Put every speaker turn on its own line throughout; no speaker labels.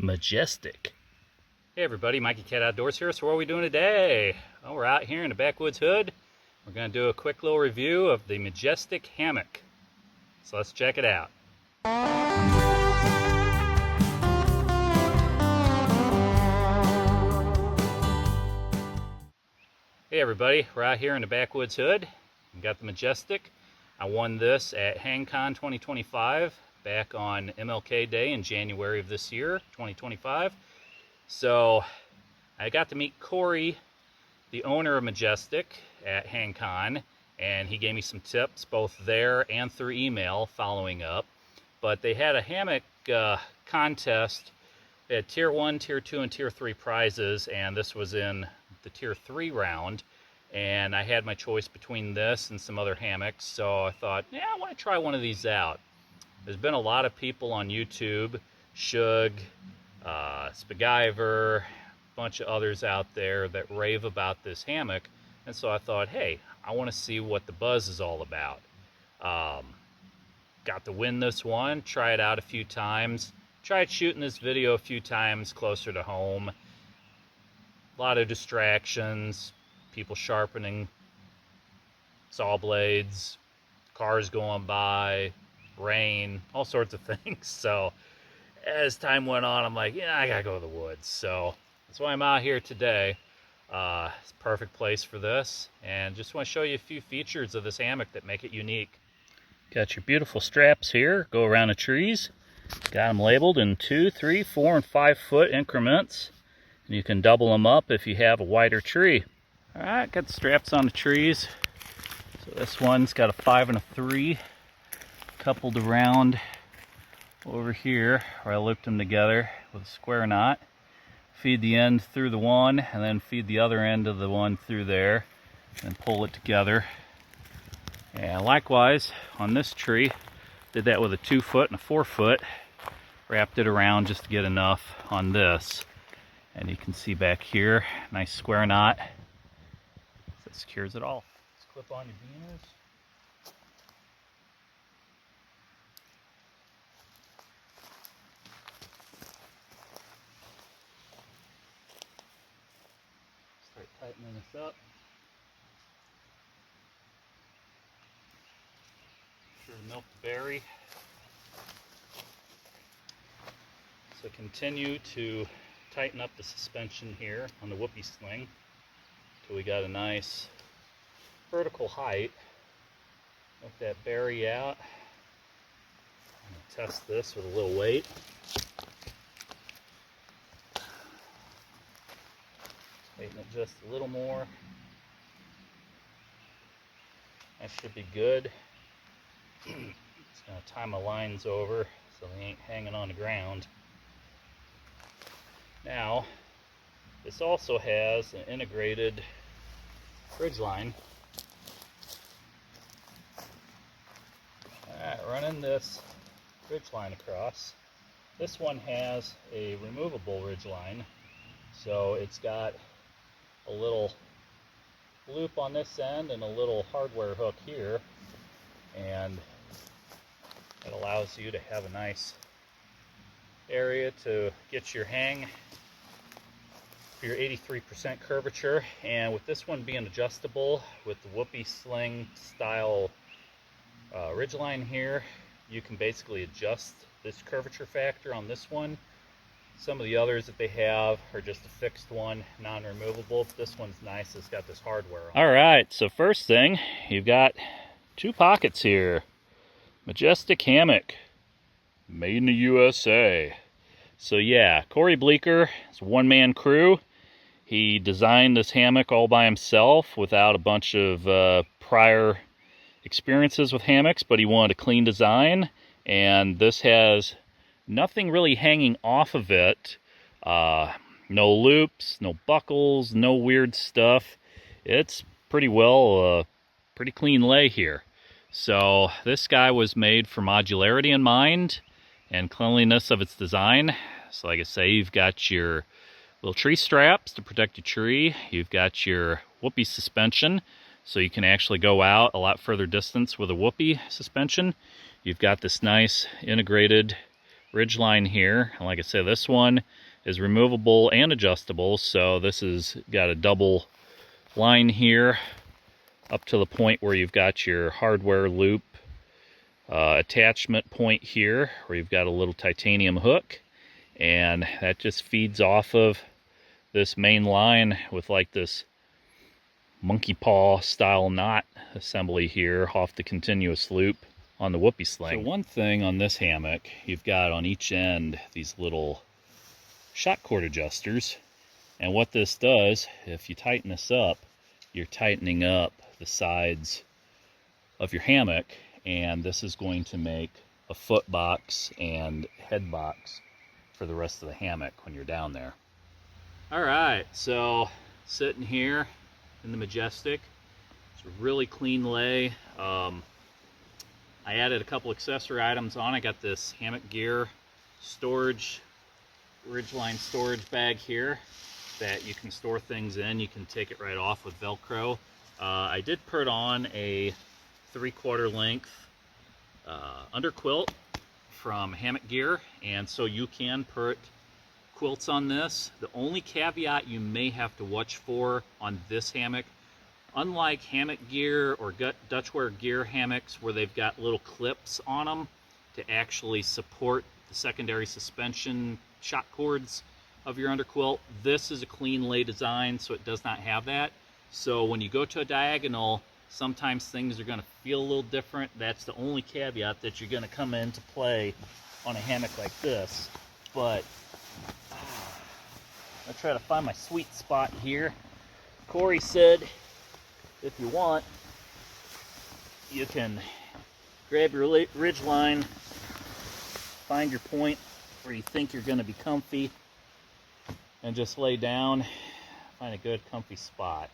Majestic. Hey everybody, Mikeycat Outdoors here. So what are we doing today? Well, we're out here in the backwoods hood. We're going to do a quick little review of the Majestic Hammock. So let's check it out. Hey everybody, we're out here in the backwoods hood. We got the Majestic. I won this at Hangcon 2025 back on MLK Day in January of this year, 2025. So I got to meet Kory, the owner of Majestic, at Hangcon, and he gave me some tips both there and through email following up. But they had a hammock contest. They had Tier 1, Tier 2, and Tier 3 prizes, and this was in the Tier 3 round. And I had my choice between this and some other hammocks, so I thought, yeah, I want to try one of these out. There's been a lot of people on YouTube, Shug Spiguyver, a bunch of others out there that rave about this hammock, and so I thought, hey, I want to see what the buzz is all about. Got to win this one, try it out a few times, tried shooting this video a few times closer to home. A lot of distractions, people sharpening saw blades, cars going by, rain, all sorts of things. So as time went on, I'm like, yeah, I gotta go to the woods. So that's why I'm out here today. It's a perfect place for this, and just want to show you a few features of this hammock that make it unique. Got your beautiful straps here, go around the trees. Got them labeled in 2, 3, 4, and 5 foot increments. And you can double them up if you have a wider tree. All right, got the straps on the trees. So this one's got a 5 and a 3 coupled around over here, where I looped them together with a square knot. Feed the end through the one, and then feed the other end of the one through there, and pull it together. And likewise, on this tree, did that with a 2 foot and a 4 foot. Wrapped it around just to get enough on this. And you can see back here, nice square knot. That secures it all. Let's clip on your beaners. Start tightening this up. Sure to milk the berry. So continue to tighten up the suspension here on the whoopee sling until we got a nice vertical height. Let that berry out. I'm going to test this with a little weight. Tighten it just a little more. That should be good. Just going to tie my lines over so they ain't hanging on the ground. Now, this also has an integrated ridgeline. Alright, running this ridgeline across. This one has a removable ridgeline, so it's got a little loop on this end and a little hardware hook here, and it allows you to have a nice area to get your hang for your 83% curvature. And with this one being adjustable with the whoopee sling style ridgeline here, you can basically adjust this curvature factor on this one. Some of the others that they have are just a fixed one, non-removable. This one's nice, it's got this hardware on. All right, so first thing, you've got 2 pockets here. Majestic Hammock, made in the USA. So yeah, Kory Bleeker is a one-man crew. He designed this hammock all by himself without a bunch of prior experiences with hammocks, but he wanted a clean design, and this has nothing really hanging off of it. No loops, no buckles, no weird stuff. It's pretty well, pretty clean lay here. So this guy was made for modularity in mind and cleanliness of its design. So like I say, you've got your little tree straps to protect your tree. You've got your whoopee suspension, so you can actually go out a lot further distance with a whoopee suspension. You've got this nice integrated Ridgeline here. And like I said, this one is removable and adjustable, so this has got a double line here up to the point where you've got your hardware loop attachment point here where you've got a little titanium hook, and that just feeds off of this main line with like this monkey paw style knot assembly here off the continuous loop on the whoopee sling. So one thing on this hammock, you've got on each end these little shock cord adjusters, and what this does, if you tighten this up, you're tightening up the sides of your hammock, and this is going to make a foot box and head box for the rest of the hammock when you're down there. Alright, so sitting here in the Majestic, it's a really clean lay. I added a couple accessory items on. I got this hammock gear storage, Ridgeline storage bag here that you can store things in. You can take it right off with Velcro. I did put on a 3/4 length underquilt from Hammock Gear, and so you can put quilts on this. The only caveat you may have to watch for on this hammock, unlike Hammock Gear or Dutchware Gear hammocks where they've got little clips on them to actually support the secondary suspension shock cords of your underquilt, this is a clean lay design, so it does not have that. So when you go to a diagonal, sometimes things are going to feel a little different. That's the only caveat that you're going to come into play on a hammock like this. But I'll try to find my sweet spot here. Kory said if you want, you can grab your Ridgeline, find your point where you think you're going to be comfy, and just lay down, find a good comfy spot.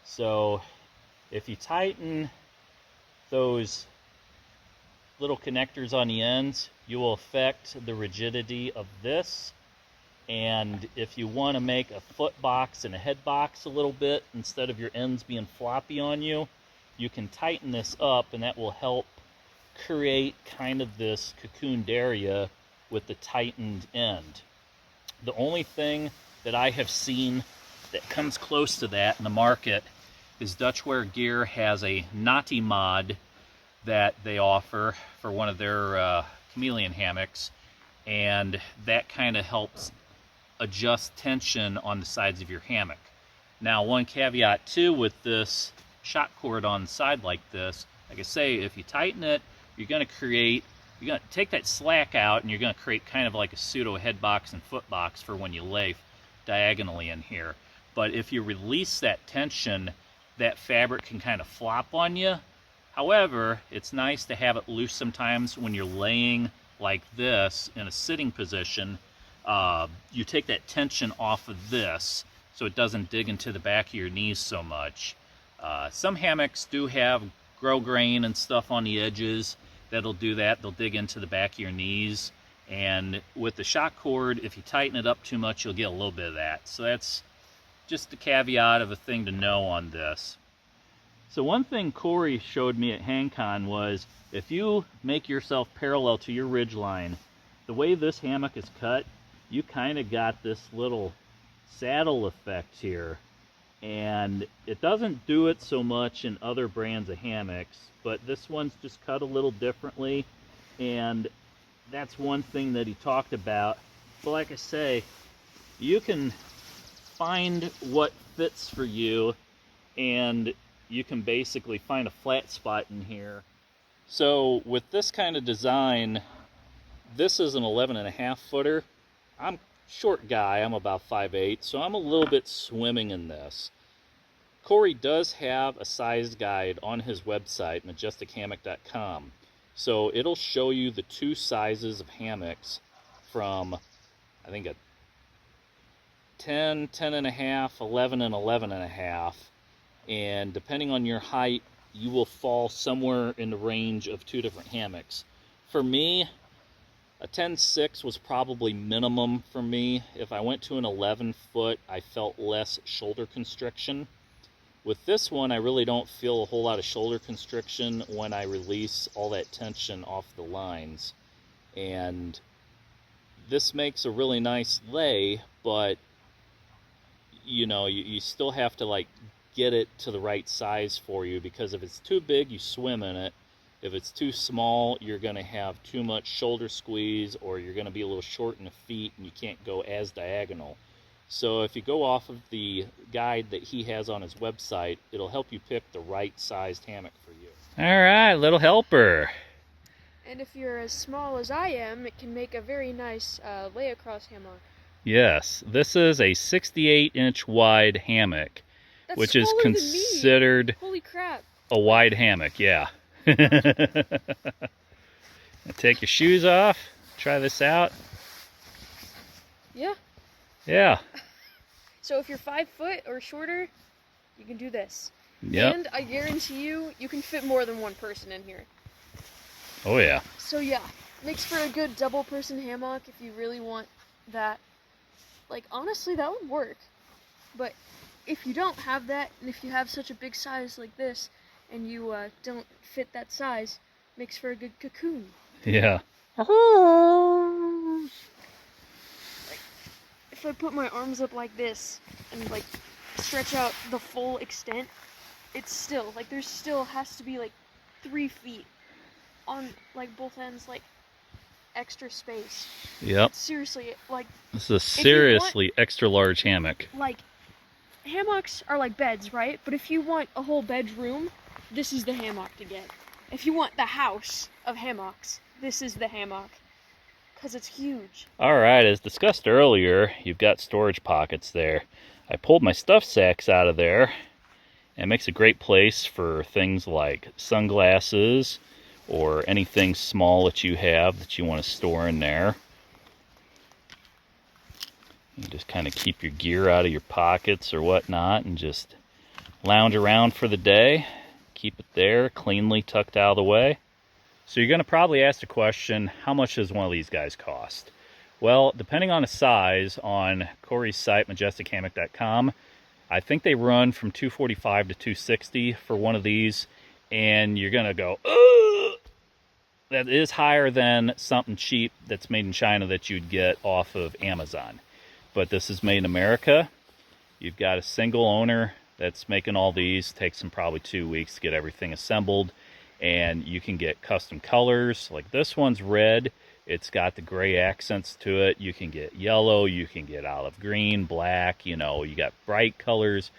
So if you tighten those little connectors on the ends, you will affect the rigidity of this. And if you want to make a foot box and a head box a little bit, instead of your ends being floppy on you, you can tighten this up, and that will help create kind of this cocooned area with the tightened end. The only thing that I have seen that comes close to that in the market is Dutchware Gear has a knotty mod that they offer for one of their chameleon hammocks, and that kind of helps adjust tension on the sides of your hammock. Now, one caveat too with this shock cord on the side like this, like I say, if you tighten it, you're going to take that slack out, and you're going to create kind of like a pseudo head box and foot box for when you lay diagonally in here. But if you release that tension, that fabric can kind of flop on you. However, it's nice to have it loose sometimes when you're laying like this in a sitting position. You take that tension off of this so it doesn't dig into the back of your knees so much. Some hammocks do have grow grain and stuff on the edges that'll do that. They'll dig into the back of your knees, and with the shock cord, if you tighten it up too much, you'll get a little bit of that. So that's just a caveat of a thing to know on this. So one thing Kory showed me at Hangcon was if you make yourself parallel to your Ridgeline, the way this hammock is cut, you kind of got this little saddle effect here. And it doesn't do it so much in other brands of hammocks, but this one's just cut a little differently, and that's one thing that he talked about. But like I say, you can find what fits for you, and you can basically find a flat spot in here. So with this kind of design, this is an 11.5 footer. I'm a short guy, I'm about 5'8", so I'm a little bit swimming in this. Kory does have a size guide on his website, majestichammock.com. So it'll show you the two sizes of hammocks from, I think, a 10, 10.5, 11, and 11.5. And depending on your height, you will fall somewhere in the range of two different hammocks. For me, a 10.6 was probably minimum for me. If I went to an 11 foot, I felt less shoulder constriction. With this one, I really don't feel a whole lot of shoulder constriction when I release all that tension off the lines. And this makes a really nice lay, but you know, you still have to like get it to the right size for you, because if it's too big, you swim in it. If it's too small, you're going to have too much shoulder squeeze, or you're going to be a little short in the feet and you can't go as diagonal. So if you go off of the guide that he has on his website, it'll help you pick the right sized hammock for you. All right, little helper.
And if you're as small as I am, it can make a very nice lay-across hammock.
Yes, this is a 68-inch wide hammock,
That's
which is
smaller than me.
considered
Holy crap.
a wide hammock, yeah. Take your shoes off, try this out.
Yeah.
Yeah.
So if you're 5 foot or shorter, you can do this.
Yep.
And I guarantee you can fit more than one person in here.
Oh yeah.
So yeah, makes for a good double person hammock if you really want that. Like honestly, that would work. But if you don't have that, and if you have such a big size like this, and you don't fit that size, makes for a good cocoon.
Yeah.
Like, if I put my arms up like this and like stretch out the full extent, it's still like there's still has to be like 3 feet on like both ends, like extra space.
Yep.
Seriously, like
this is a seriously extra large hammock.
Like hammocks are like beds, right? But if you want a whole bedroom, this is the hammock to get. If you want the house of hammocks, this is the hammock. Because it's huge. Alright,
as discussed earlier, you've got storage pockets there. I pulled my stuff sacks out of there, and it makes a great place for things like sunglasses or anything small that you have that you want to store in there. You just kind of keep your gear out of your pockets or whatnot and just lounge around for the day. Keep it there, cleanly tucked out of the way. So you're going to probably ask the question, how much does one of these guys cost? Well, depending on the size, on Kory's site, majestichammock.com, I think they run from $245 to $260 for one of these, and you're going to go, ugh! That is higher than something cheap that's made in China that you'd get off of Amazon. But this is made in America. You've got a single owner that's making all these. Takes them probably 2 weeks to get everything assembled. And you can get custom colors. Like this one's red. It's got the gray accents to it. You can get yellow. You can get olive green, black. You know, you got bright colors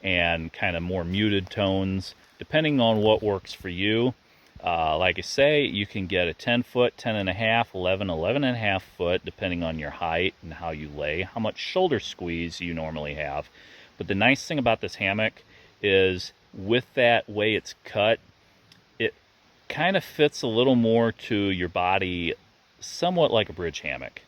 and kind of more muted tones, depending on what works for you. Like I say, you can get a 10 foot, 10 and a half, 11, 11 and a half foot, depending on your height and how you lay, how much shoulder squeeze you normally have. But the nice thing about this hammock is with that way it's cut, it kind of fits a little more to your body, somewhat like a bridge hammock.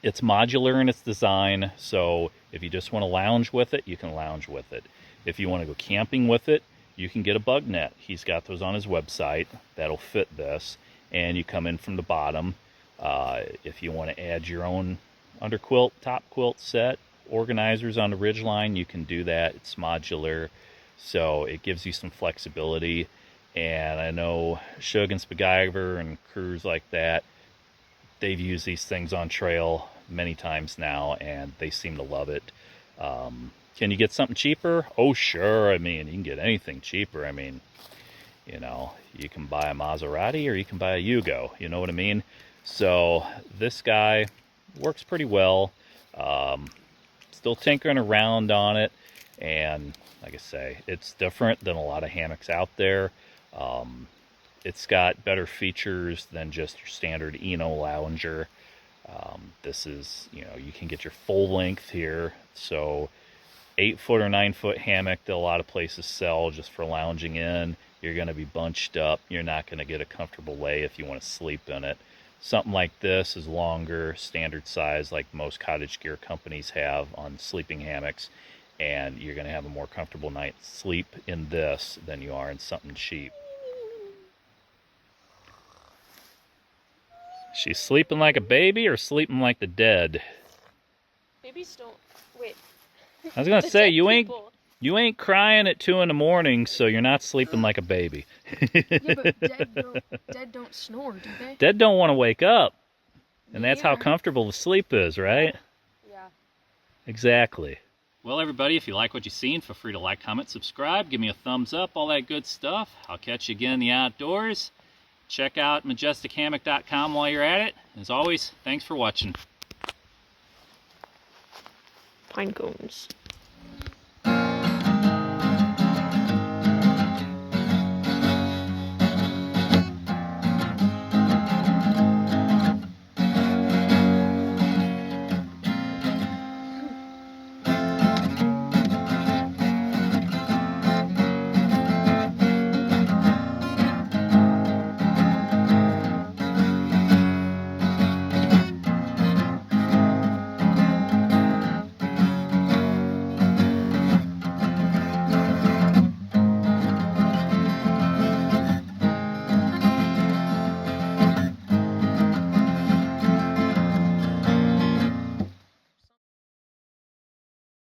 It's modular in its design, so if you just want to lounge with it, you can lounge with it. If you want to go camping with it, you can get a bugnet. He's got those on his website that'll fit this, and you come in from the bottom. If you want to add your own underquilt, top quilt set, organizers on the Ridgeline, you can do that. It's modular, so it gives you some flexibility. And I know Shug and Spiguyver and crews like that, they've used these things on trail many times now, and they seem to love it. Can you get something cheaper? Oh, sure. I mean, you can get anything cheaper. I mean, you know, you can buy a Maserati or you can buy a Yugo. You know what I mean? So this guy works pretty well. Still tinkering around on it. And like I say, it's different than a lot of hammocks out there. It's got better features than just your standard Eno lounger. This is, you know, you can get your full length here. So 8 foot or 9 foot hammock that a lot of places sell just for lounging in. You're going to be bunched up. You're not going to get a comfortable lay if you want to sleep in it. Something like this is longer, standard size, like most cottage gear companies have on sleeping hammocks. And you're going to have a more comfortable night's sleep in this than you are in something cheap. She's sleeping like a baby or sleeping like the dead?
Babies don't. Wait.
I was going to say, you ain't You ain't crying at 2 in the morning, so you're not sleeping like a baby.
Yeah, but dead don't snore, do they?
Dead don't want to wake up. And
Me
that's how
either.
comfortable the sleep is, right?
Yeah.
Exactly. Well, everybody, if you like what you've seen, feel free to like, comment, subscribe, give me a thumbs up, all that good stuff. I'll catch you again in the outdoors. Check out MajesticHammock.com while you're at it. As always, thanks for watching.
Pine cones.